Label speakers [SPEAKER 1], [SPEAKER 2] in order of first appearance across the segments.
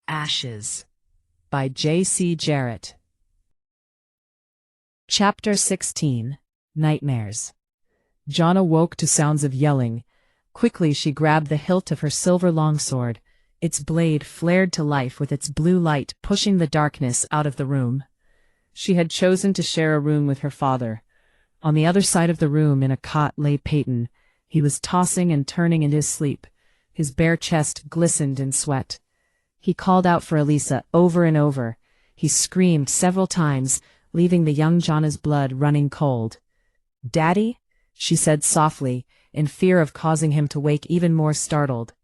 [SPEAKER 1] Ashes by J.C. Jarrett. Chapter 16. Nightmares. Jana woke to sounds of yelling. Quickly she grabbed the hilt of her silver longsword. Its blade flared to life with its blue light pushing the darkness out of the room. She had chosen to share a room with her father. On the other side of the room in a cot lay Peyton. He was tossing and turning in his sleep. His bare chest glistened in sweat. He called out for Elisa over and over. He screamed several times, leaving the young Jana's blood running cold. "Daddy?" she said softly, in fear of causing him to wake even more startled.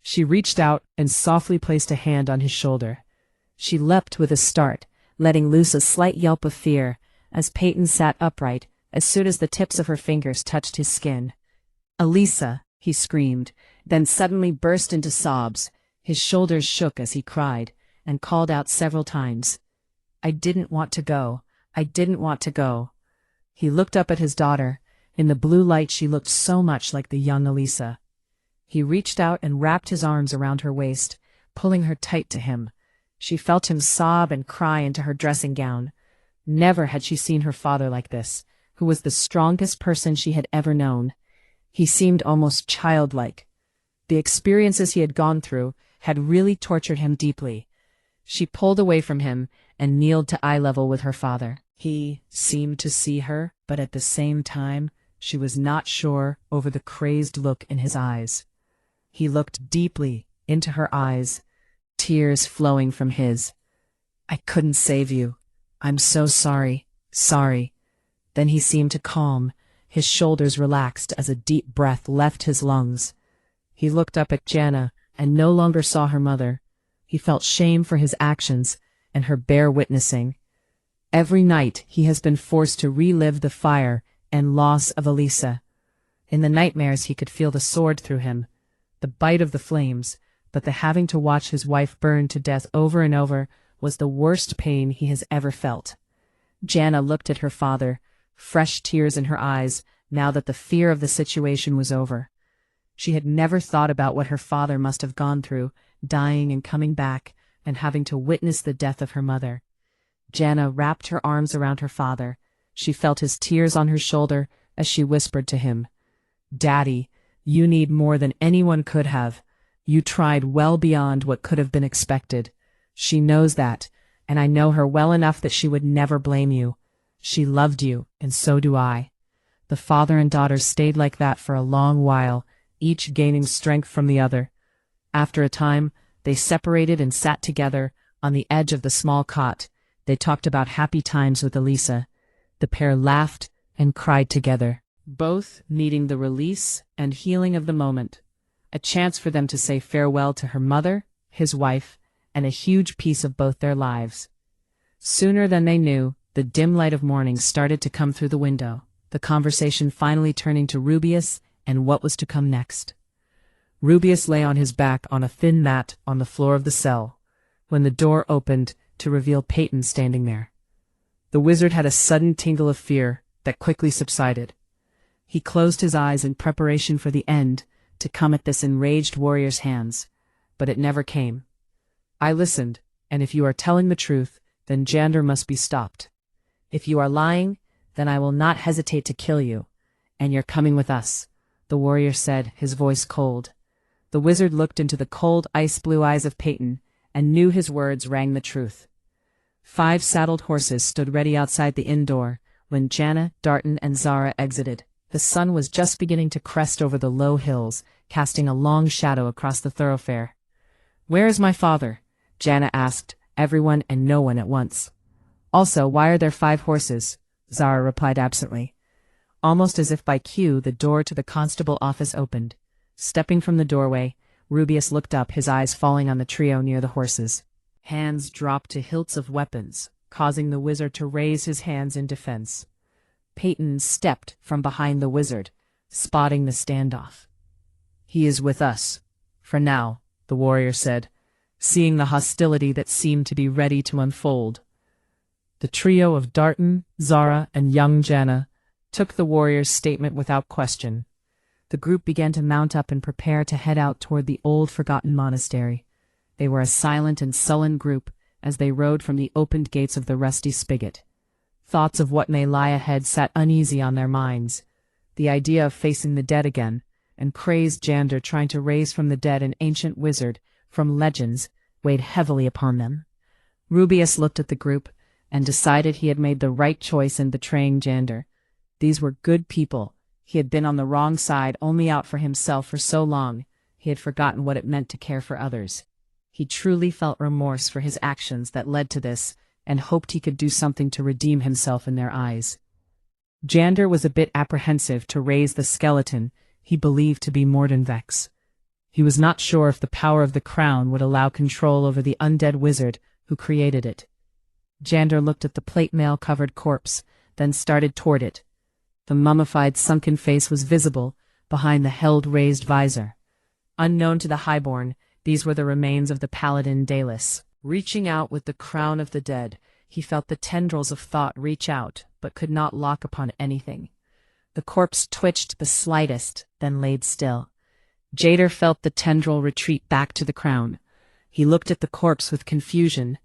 [SPEAKER 1] She reached out and softly placed a hand on his shoulder. She leapt with a start, letting loose a slight yelp of fear, as Peyton sat upright as soon as the tips of her fingers touched his skin. "Elisa!" he screamed, then suddenly burst into sobs. His shoulders shook as he cried, and called out several times. "I didn't want to go. I didn't want to go." He looked up at his daughter. In the blue light she looked so much like the young Elisa. He reached out and wrapped his arms around her waist, pulling her tight to him. She felt him sob and cry into her dressing gown. Never had she seen her father like this, who was the strongest person she had ever known. He seemed almost childlike. The experiences he had gone through had really tortured him deeply. She pulled away from him and kneeled to eye level with her father. He seemed to see her, but at the same time, she was not sure over the crazed look in his eyes. He looked deeply into her eyes, tears flowing from his. "I couldn't save you. I'm so sorry, sorry." Then he seemed to calm. His shoulders relaxed as a deep breath left his lungs. He looked up at Jana and no longer saw her mother. He felt shame for his actions and her bare witnessing. Every night he has been forced to relive the fire and loss of Elisa. In the nightmares he could feel the sword through him, the bite of the flames, but the having to watch his wife burn to death over and over was the worst pain he has ever felt. Jana looked at her father, fresh tears in her eyes, now that the fear of the situation was over. She had never thought about what her father must have gone through, dying and coming back, and having to witness the death of her mother. Jana wrapped her arms around her father. She felt his tears on her shoulder as she whispered to him, "Daddy, you need more than anyone could have. You tried well beyond what could have been expected. She knows that, and I know her well enough that she would never blame you. She loved you, and so do I." The father and daughter stayed like that for a long while, each gaining strength from the other. After a time, they separated and sat together on the edge of the small cot. They talked about happy times with Elisa. The pair laughed and cried together, both needing the release and healing of the moment, a chance for them to say farewell to her mother, his wife, and a huge piece of both their lives. Sooner than they knew, the dim light of morning started to come through the window, the conversation finally turning to Rubius and what was to come next. Rubius lay on his back on a thin mat on the floor of the cell, when the door opened to reveal Peyton standing there. The wizard had a sudden tingle of fear that quickly subsided. He closed his eyes in preparation for the end to come at this enraged warrior's hands, but it never came. "I listened, and if you are telling the truth, then Jander must be stopped. If you are lying, then I will not hesitate to kill you, and you're coming with us," the warrior said, his voice cold. The wizard looked into the cold ice-blue eyes of Peyton and knew his words rang the truth. 5 saddled horses stood ready outside the inn door when Jana, Darton, and Zara exited. The sun was just beginning to crest over the low hills, casting a long shadow across the thoroughfare. "Where is my father?" Jana asked, everyone and no one at once. "Also, why are there 5 horses?" Zara replied absently. Almost as if by cue, the door to the constable office opened. Stepping from the doorway, Rubius looked up, his eyes falling on the trio near the horses. Hands dropped to hilts of weapons, causing the wizard to raise his hands in defense. Peyton stepped from behind the wizard, spotting the standoff. "He is with us, for now," the warrior said, seeing the hostility that seemed to be ready to unfold. The trio of Darton, Zara, and young Jana took the warrior's statement without question. The group began to mount up and prepare to head out toward the old forgotten monastery. They were a silent and sullen group as they rode from the opened gates of the rusty spigot. Thoughts of what may lie ahead sat uneasy on their minds. The idea of facing the dead again, and crazed Jander trying to raise from the dead an ancient wizard from legends, weighed heavily upon them. Rubeus looked at the group and decided he had made the right choice in betraying Jander. These were good people. He had been on the wrong side, only out for himself for so long. He had forgotten what it meant to care for others. He truly felt remorse for his actions that led to this, and hoped he could do something to redeem himself in their eyes. Jander was a bit apprehensive to raise the skeleton he believed to be Mordenvex. He was not sure if the power of the crown would allow control over the undead wizard who created it. Jander looked at the plate mail-covered corpse, then started toward it. The mummified sunken face was visible behind the held-raised visor. Unknown to the highborn, these were the remains of the paladin Dalus. Reaching out with the crown of the dead, he felt the tendrils of thought reach out, but could not lock upon anything. The corpse twitched the slightest, then laid still. Jader felt the tendril retreat back to the crown. He looked at the corpse with confusion.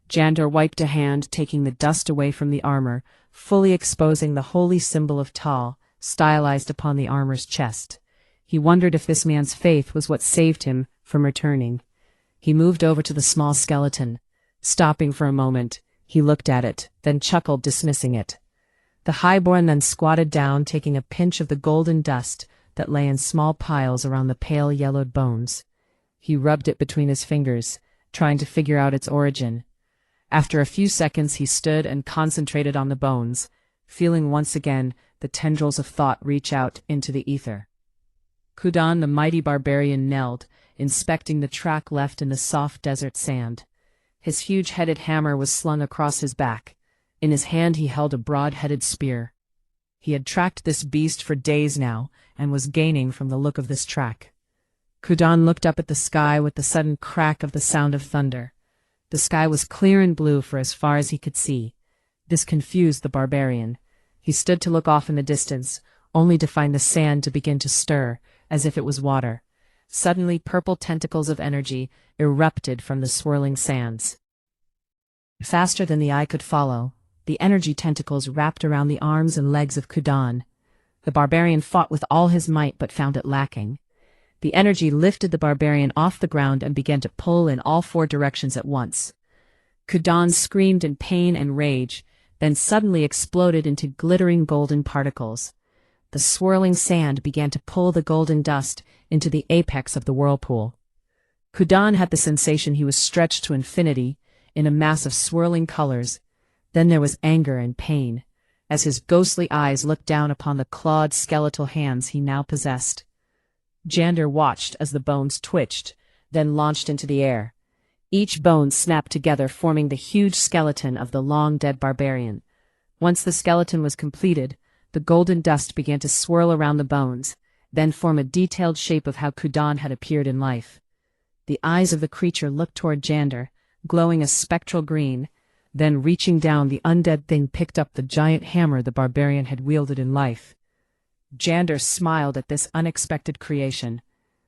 [SPEAKER 1] Jander wiped a hand, taking the dust away from the armor, fully exposing the holy symbol of Tal, stylized upon the armor's chest. He wondered if this man's faith was what saved him from returning. He moved over to the small skeleton. Stopping for a moment, he looked at it, then chuckled, dismissing it. The highborn then squatted down, taking a pinch of the golden dust that lay in small piles around the pale yellowed bones. He rubbed it between his fingers, trying to figure out its origin. After a few seconds he stood and concentrated on the bones, feeling once again the tendrils of thought reach out into the ether. Kudan the mighty barbarian knelt, inspecting the track left in the soft desert sand. His huge-headed hammer was slung across his back. In his hand he held a broad-headed spear. He had tracked this beast for days now, and was gaining from the look of this track. Kudan looked up at the sky with the sudden crack of the sound of thunder. The sky was clear and blue for as far as he could see. This confused the barbarian. He stood to look off in the distance, only to find the sand to begin to stir, as if it was water. Suddenly purple tentacles of energy erupted from the swirling sands. Faster than the eye could follow, the energy tentacles wrapped around the arms and legs of Kudan. The barbarian fought with all his might but found it lacking. The energy lifted the barbarian off the ground and began to pull in all four directions at once. Kudan screamed in pain and rage, then suddenly exploded into glittering golden particles. The swirling sand began to pull the golden dust into the apex of the whirlpool. Kudan had the sensation he was stretched to infinity in a mass of swirling colors. Then there was anger and pain, as his ghostly eyes looked down upon the clawed skeletal hands he now possessed. Jander watched as the bones twitched, then launched into the air. Each bone snapped together, forming the huge skeleton of the long-dead barbarian. Once the skeleton was completed, the golden dust began to swirl around the bones, then form a detailed shape of how Kudan had appeared in life. The eyes of the creature looked toward Jander, glowing a spectral green. Then reaching down, the undead thing picked up the giant hammer the barbarian had wielded in life. Jander smiled at this unexpected creation.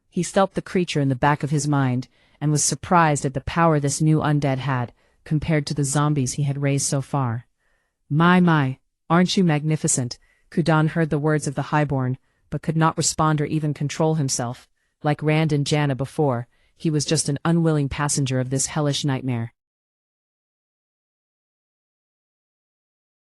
[SPEAKER 1] He felt the creature in the back of his mind, and was surprised at the power this new undead had, compared to the zombies he had raised so far. My, aren't you magnificent? Kudan heard the words of the highborn, but could not respond or even control himself. Like Rand and Janna before, he was just an unwilling passenger of this hellish nightmare.